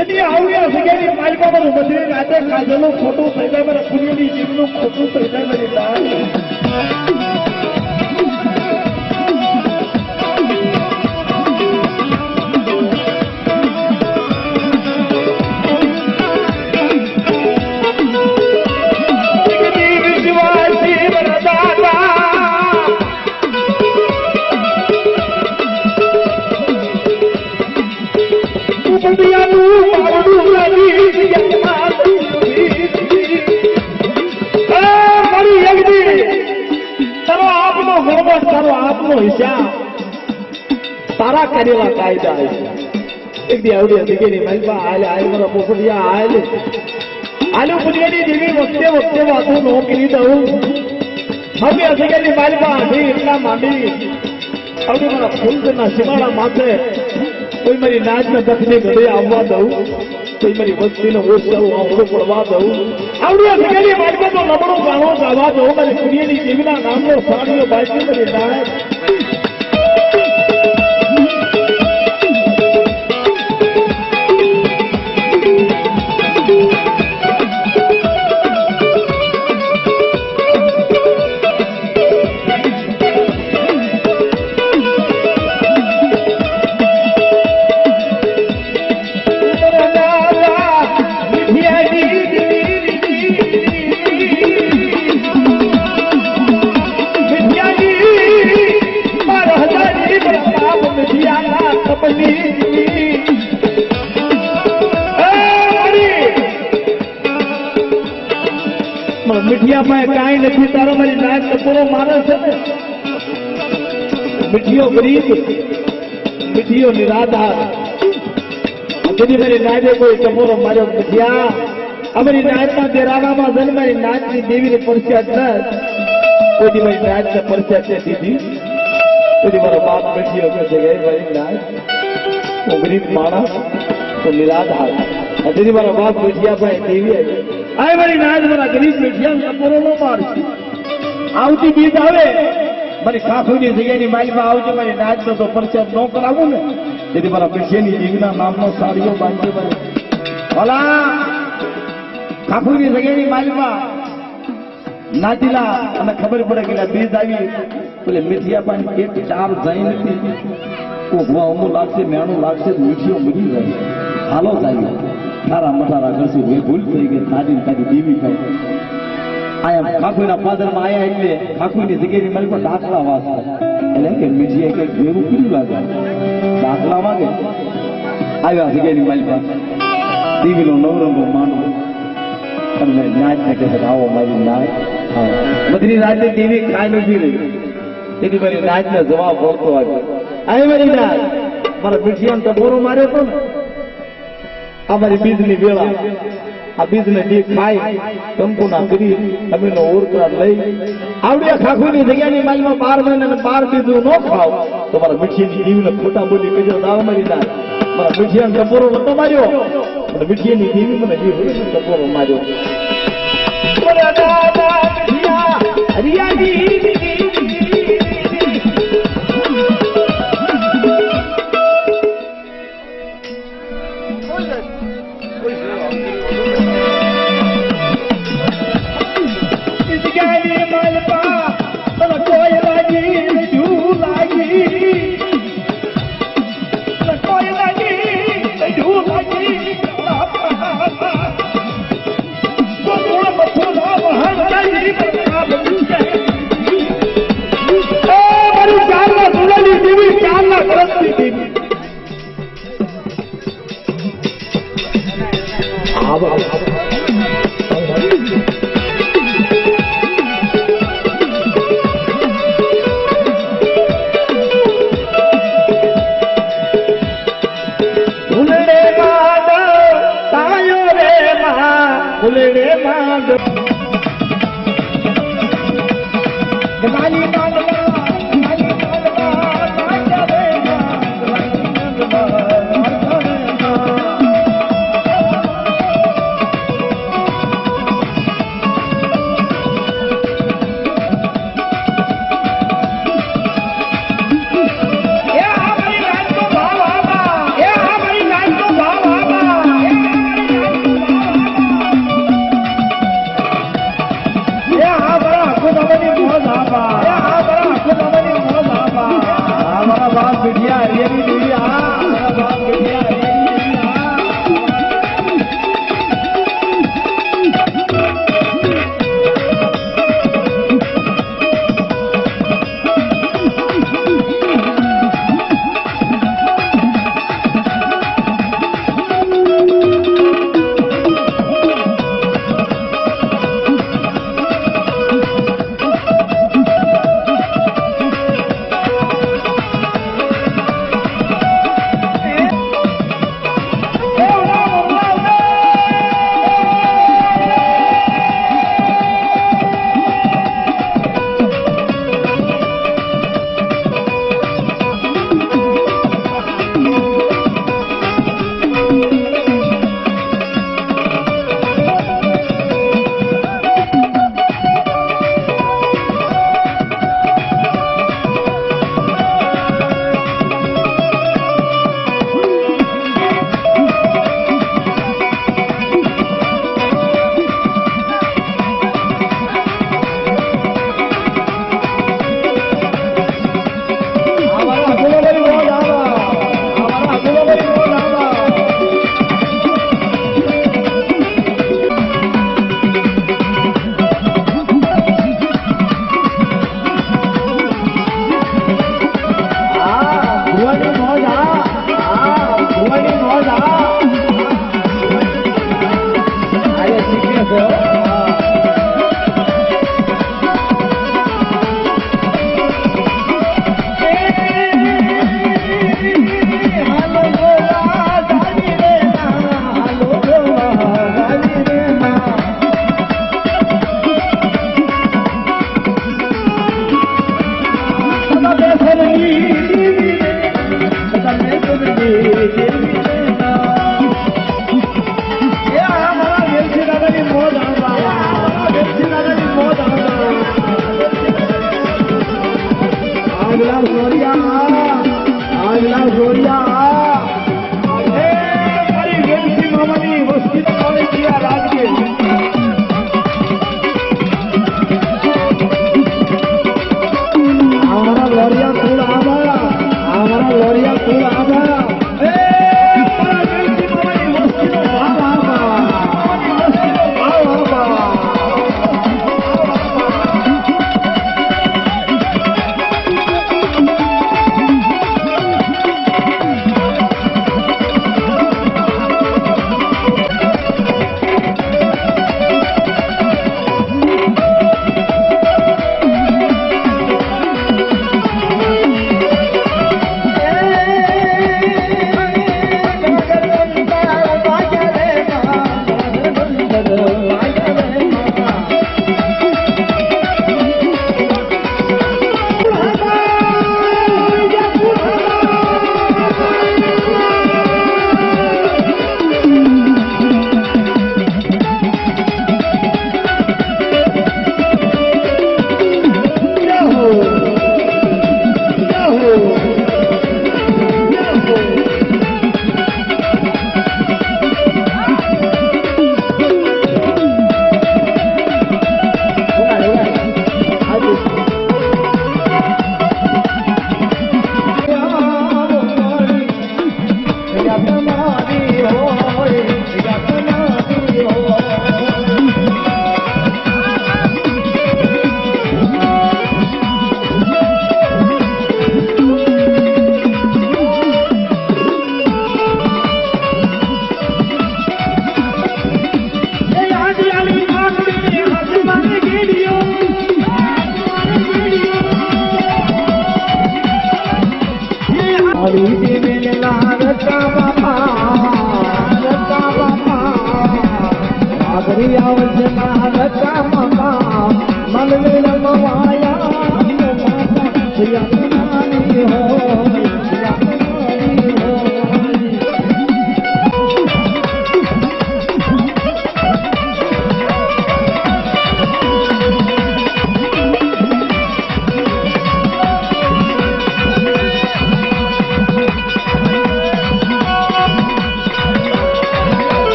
સદી આવ્યા સગેની માલિકોમાં બધી રાતે ખાધેલું ખોટું થઈ જાય મારા પુણ્યની જીવનું ખોટું થઈ જાય મારી દાન તારા કરેલા કાયદા એક દી આવડી હતી મારી આલે આલે મારા પોપડિયા આલે આલુ પુલિયાની દેવી વખતે વખતે વાતો નો કરી દઉં હવે અસગેની મારી આધી એટલા માંડી આવડી મારા ફૂલના સીમાડા માથે કોઈ મારી નાચના દખને ઘરે આવવા દઉં કોઈ મારી વસ્તીને ઓછું આવડું પડવા દઉં આવડી અસગેની મારી તો નબળો ગાણો ગાવા દઉં મારી પુલિયાની દેવીના નામનો સાડીઓ બાજી મારી નાય મીઠિયા પાસે કાંઈ નથી તારો મારી નાચ ટપોરો મારે છે મીઠિયો ગરીબ મીઠિયો નિરાધાર જેની મારી નાચે કોઈ ટપોરો માર્યો મીઠિયા અમારી નાચમાં દેરાવામાં જન મારી નાચની દેવીને પરસ્યાત ન કોઈ મારી નાચને પરસ્યાત દીધી કોઈ મારો બાપ મીઠિયો કહે છે કે મારી નાચ હું ગરીબ માણસ તો નિરાધાર જેની મારા બાપ મીઠિયા પાસે દેવી આવી આ મારી નાચ મારા ગરીબ મીઠિયા ટપોરો નો મારશે આવતી બીજ આવે મારી સાસુની જગ્યાની માલિકમાં આવજે મારી નાચ તો પરચેત ન કરાવું ને તેથી મારા મીઠિયાની દેવીના નામનો સાડીઓ બાંધજો મારે ભલા સાસુની જગ્યાની માલિકમાં નાચીલા અને ખબર પડે કે બીજ આવી એટલે મીઠિયા પાસે એક ચાર જઈ નથી ઉભવા અમું લાગશે મેણું લાગશે મીઠીઓ મરી જાય હાલો જાય તારા મઠારા કરશું એ ભૂલ થઈ ગઈ તારી તારી દેવી ખાય આયા ખાખુના પાદરમાં આયા એટલે ખાખુની જગ્યાની મારી પર દાખલા વાંચતા એટલે કે મીઠીએ કંઈક ભેરું કર્યું લાગે દાખલા વાગે આવ્યા જગ્યાની મારી પાસે દેવીનો નવરંગો માનવો તમને નાચને કહે આવો મારી નાચ બધી રાતે દેવી ખાઈ નથી રહી તેથી મારી નાચને જવાબ મળતો આવ્યો આ મારી નાચ મારા મીઠિયાને ટપોરો માર્યો હતો ને અમારી બીજની વેળા આ બીજને ડી ખાઈ કંકુના કરી અમીનો ઓરકાર લઈ આવડે ખાખુની જગ્યાની માલમાં 12 મહિના 12 બીજું ન ખાવ તો મારા મીઠીની દેવીને ખોટા બોલી કહેજો દાવ મારી ના મારા મીઠિયાને ટપોરો નતો માર્યો અને મીઠીની દેવી મને ટપોરો માર્યો હરિયાળી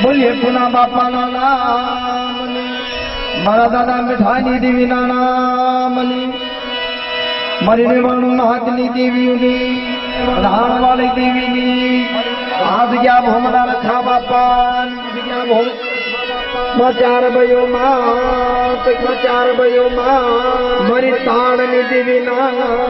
બોલીએ પુના બાપાના નામની, મારા દાદા મીઠાની દેવીના નામની, મારી રેવાણું હાથની દેવીની, ધાણ વાળી દેવીની, આ જગ્યા ભોમના રખા બાપા જગ્યા ભોમ ચાર ભયો માં મારી તાળની દેવીના